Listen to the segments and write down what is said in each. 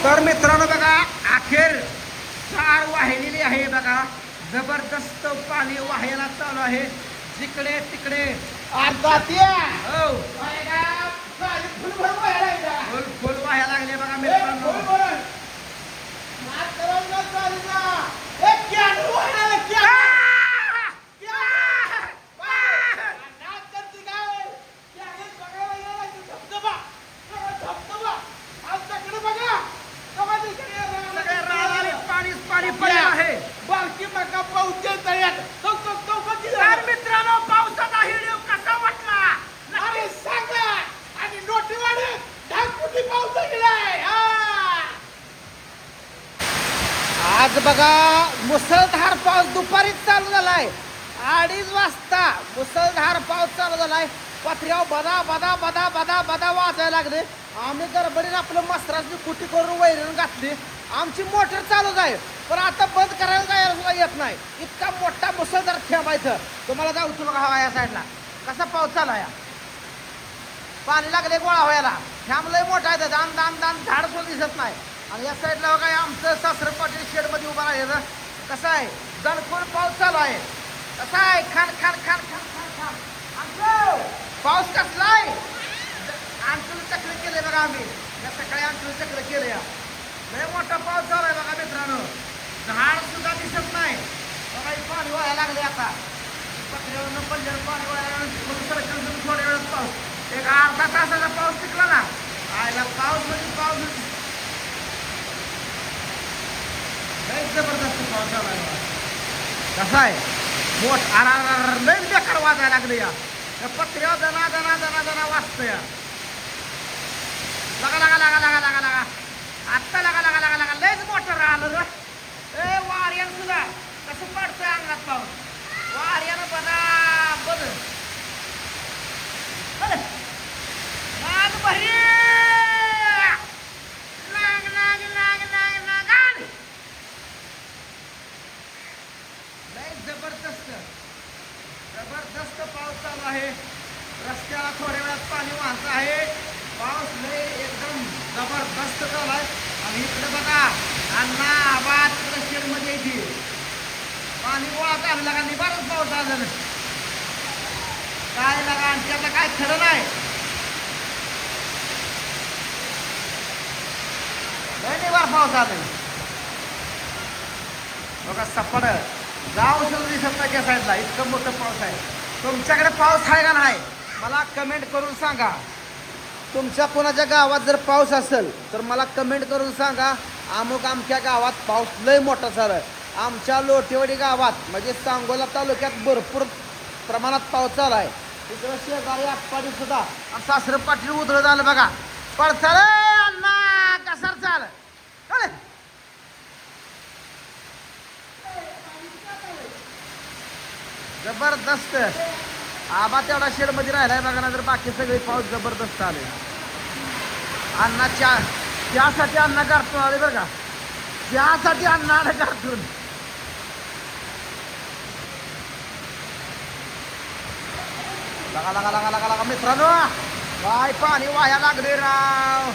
तर मित्रांनो बघा अखेर चार वाहिलेली आहे बघा. जबरदस्त पाणी वाहायला चालू आहे जिकडे तिकडे. हो फुल फुल वाहायला लागले बघा मित्रांनो. मित्रांनो पावसाचा व्हिडिओ कसा वाटला अरे सांगा आणि नोटीवाडे ढाकपुटी पाऊस गेलाय. आज बघा मुसळधार पाऊस दुपारीच चालू झालाय. 2:30 वाजता मुसळधार पाऊस चालू झालाय. पत्र्यावर बदा बदा बदा बदा बदा वाजायला लागले. आम्ही गडबडीने आपलं मस्त्राची कुटी करून वैरण घातली. आमची मोटर चालूच आहे पण आता बंद करायला जायला येत नाही. इतका मोठा मुसळधार थेंबायचं. तुम्हाला जाऊ तुला हवा या साईडला कसा पाऊस चालू आहे. पाणी लागले गोळा व्हायला. थेंबलंय मोठा आहे दाम दाम दाम झाड सुद्धा दिसत नाही. आणि या साईडला काय आमचं सासरं पाटील शेडमध्ये उभा राहिलं. कसं आहे दणकून पाऊस चालू आहे. कसा आहे खान खान खान खान खान खान. आमचं पाऊस कसला आहे. अंकुल चक्र केले बघा आम्ही या सकाळी अंकुल चक्र केले. लय मोठा पाऊस चालू आहे बघा मित्रांनो. झाड सुद्धा दिसत नाही बघा. पाणी व्हायला लागले आता पत्र्यावरनं पल्ल्यावर पाणी व्हायला थोड्या वेळात पाऊस. एक अर्धा तासाचा पाऊस टिकला ना. आयला पाऊस म्हणजे पाऊस लय जबरदस्त पाऊस झाला आहे. कसा आहे मोठ लय बेकार वाजायला लागले. या पत्र्यावर दना दना दना दना वाजतं या. लगा लगा लगा लगा लगा लगा आत्ता लगा लगा लगा लगा लयच मोठं राहिलं र. ए वाऱ्यान सुद्धा कसं पडतंय अंगात पाऊस. वाऱ्यानं बदा बद नाग बही नाग नाग नाग नाग नाग लय जबरदस्त जबरदस्त पाऊस चालू आहे. रस्त्याला थोड्या वेळात पाणी वाहत आहे. पाऊस लय एकदम जबरदस्त चालू आहे. आणि इकडे बघा अण्णा आवाज शेडमध्ये येते पाणी गोळा चालू लागा. निबारच पाऊस आला काय लागा. आणि त्याचं काय खरं नाही. लय निबार पाऊस आला बघा. सपड जाऊ सुद्धा दिसत नाही त्या साईडला. इतकं मोठं पाऊस आहे. तुमच्याकडे पाऊस आहे का नाही मला कमेंट करून सांगा. तुमच्या कोणाच्या गावात जर पाऊस असेल तर मला कमेंट करून सांगा. अमुक आमच्या गावात पाऊस लय मोठा चालू आहे. आमच्या लोटेवाडी गावात म्हणजे सांगोला तालुक्यात भरपूर प्रमाणात पाऊस चालू आहे. तिकडं शेजारी आटपाडी सुद्धा आणि सासरं पाटील उधळत आलं बघा. पडचाल अण्णा कसार चाल जबरदस्त. आबा तेवढा शेडमध्ये राहिलाय बघा ना. तर बाकी सगळे पाऊस जबरदस्त आले. अण्णा चहासाठी अण्णा गारतून आले बरं का. चहासाठी अण्णा आले गारतून. लगा लगा लगा लगा लगा मित्रांनो काय पाणी वाया लागले राव.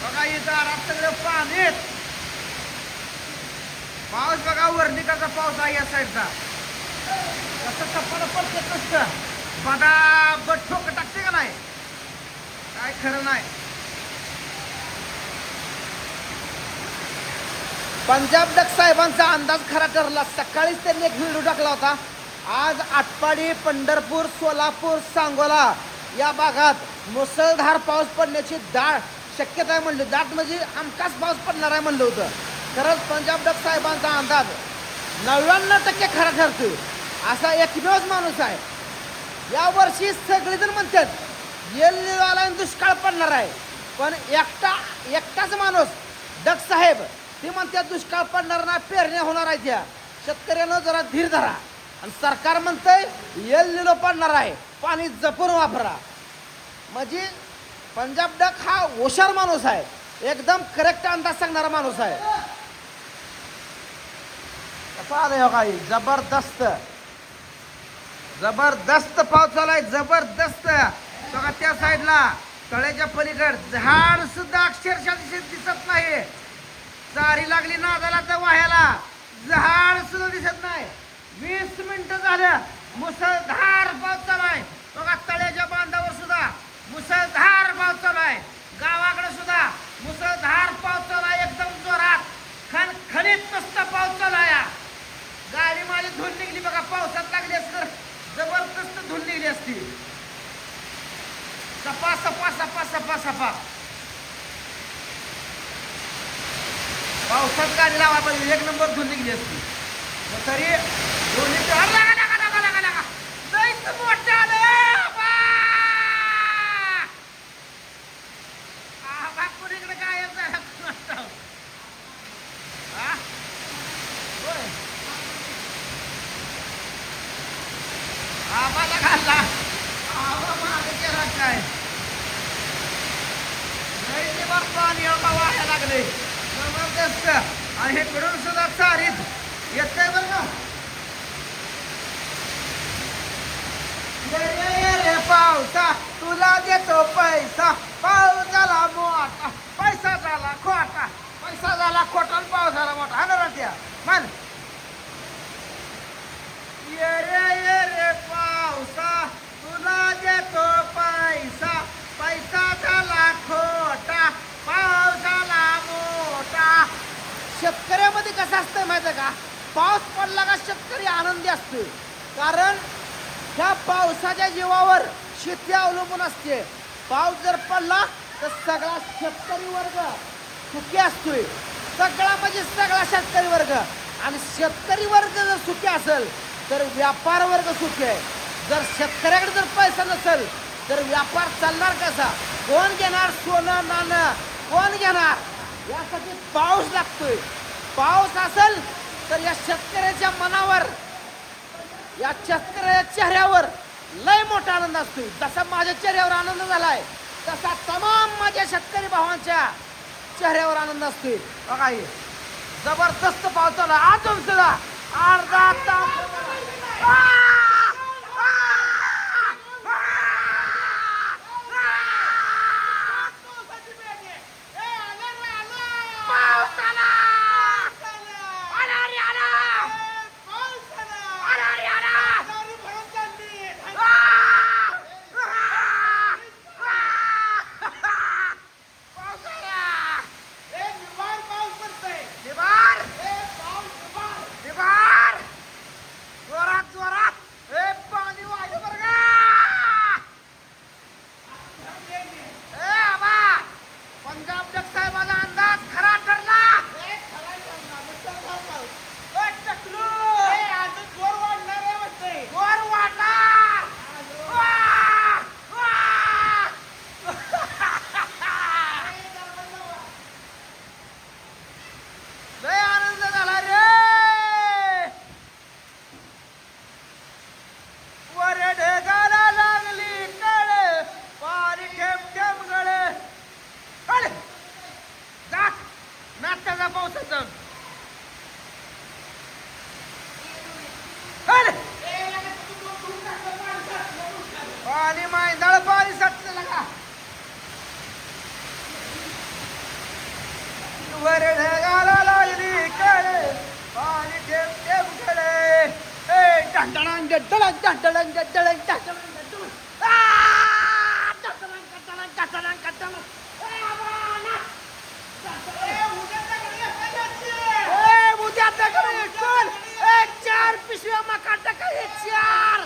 बघा इथं दारात सगळं पाणीच. पाऊस बघा वर्णिकाचा पाऊस आहे या साईडचा. कसं टप्पाला पडते नसतं बदा बट ठोक टाकते का नाही काय खरं नाही. पंजाब डक साहेबांचा अंदाज खरा ठरला. सकाळीच त्यांनी एक व्हिडिओ टाकला होता. आज आटपाडी पंढरपूर सोलापूर सांगोला या भागात मुसळधार पाऊस पडण्याची शक्यता आहे म्हणली. दाट म्हणजे हमखास पाऊस पडणार आहे म्हणलं होतं. खरंच पंजाब डक साहेबांचा अंदाज 99% खरा ठरतो. असा एकमेवच माणूस आहे. या वर्षी सगळेजण म्हणतात येल दुष्काळ पडणार आहे. पण एकटाच माणूस डक साहेब ते म्हणतात दुष्काळ पडणार नाही पेरण्या होणार आहे. त्या शेतकऱ्यानं जरा धीर धरा. आणि सरकार म्हणतंय येल पडणार आहे पाणी जपून वापरा. म्हणजे पंजाब डक हा हुशार माणूस आहे. एकदम करेक्ट अंदाज सांगणारा माणूस आहे. कसा आलाय काही जबरदस्त जबरदस्त पाऊस चालू आहे. जबरदस्त बघा त्या साईडला तळ्याच्या पलीकड झाड सुद्धा अक्षरशः दिसत नाही. चारी लागली नादाला तर वाह्याला, झाड सुद्धा दिसत नाही. 20 मिनिटं झालं मुसळधार पाऊस चालू आहे. बघा तळ्याच्या बांधावर सुद्धा मुसळधार पाऊस चालू आहे. गावाकडे सुद्धा मुसळधार पाऊस चालू आहे. एकदम जोरात खणखणीत नुसता पाऊस चालू आहे. गाडी माझी धुल निघली बघा. पावसात लागली असती तर जबरदस्त धुल निघली असती. सपा सपा सपा सपा सपा पावसात गाडी लावा पाहिजे. 1 नंबर धुल निघली असती. तरी दोन्ही लईच मोठं आलं बा. बापूरीकडे गायब झाला कुणास ठाऊक. हा? होय. आम्हाला घालला आवा मागे केला काय. लईच वर पाणी वाहायला लागले जबरदस्त. आणि इकडून सुद्धा चारीत येतंय बरं का. रे पावसा तुला देतो पैसा, पाऊस झाला मोठा पैसा झाला खोटा, पैसा झाला खोटा आणि पाऊस झाला मोठा. हा ना त्या म्हण. ये रे पावसा तुला देतो पैसा, पैसा झाला खोटा, पाऊस झाला मोठा. शेतकऱ्यामध्ये कसं असतं माहिती का, पाऊस पडला का शेतकरी आनंदी असतो. कारण ह्या पावसाच्या जीवावर शेती अवलंबून असते. पाऊस जर पडला तर सगळा शेतकरी वर्ग सुखी असतोय. सगळा म्हणजे सगळा शेतकरी वर्ग. आणि शेतकरी वर्ग जर सुखी असेल तर व्यापार वर्ग सुखी आहे. जर शेतकऱ्याकडे जर पैसा नसेल तर व्यापार चालणार कसा. कोण घेणार सोनं नाणं, कोण घेणार. यासाठी पाऊस लागतोय. पाऊस असेल तर या शेतकऱ्याच्या मनावर, या शेतकऱ्याच्या चेहऱ्यावर लय मोठा आनंद असतोय. जसा माझ्या चेहऱ्यावर आनंद झालाय तसा तमाम माझ्या शेतकरी भावांच्या चेहऱ्यावर आनंद असतोय. बघा हे जबरदस्त पाऊस चालू आहे. अजून सुद्धा अर्धा तास. पाणी मैदाळ पाणी साचलं का. वर ढगाला लागली कळे, पाणी ठेप ठेप गळे. ए डंडळंग डंडळंग डंडळंग डंडळंग डंडळंग डंडळंग. आ डंडळंग डंडळंग डंडळंग डंडळंग. उद्या दगड चल. 4 पिशव्या मका टाकाय. 4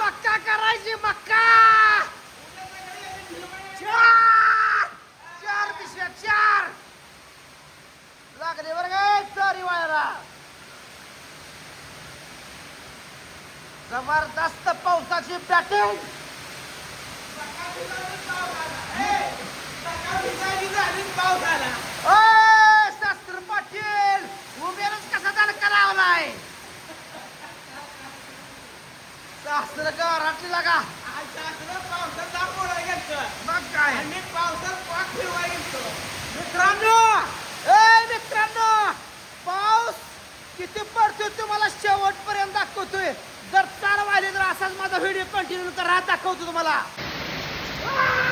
मक्का करायची. मक्का 4 पिशव्या 4 लागले बरं काय. चारी वायरा जबरदस्त पावसाची बॅटिंग. शास्त्र पाटील उमेरच कसा झाला करावलाय. शास्त्र घरातली लागा. मग काय मित्रांनो. मित्रांनो पाऊस किती पडतोय तुम्हाला शेवटपर्यंत दाखवतोय. जर 4 वाजले तर असाच माझा व्हिडिओ कंटिन्यू करा, दाखवतो तुम्हाला. आ!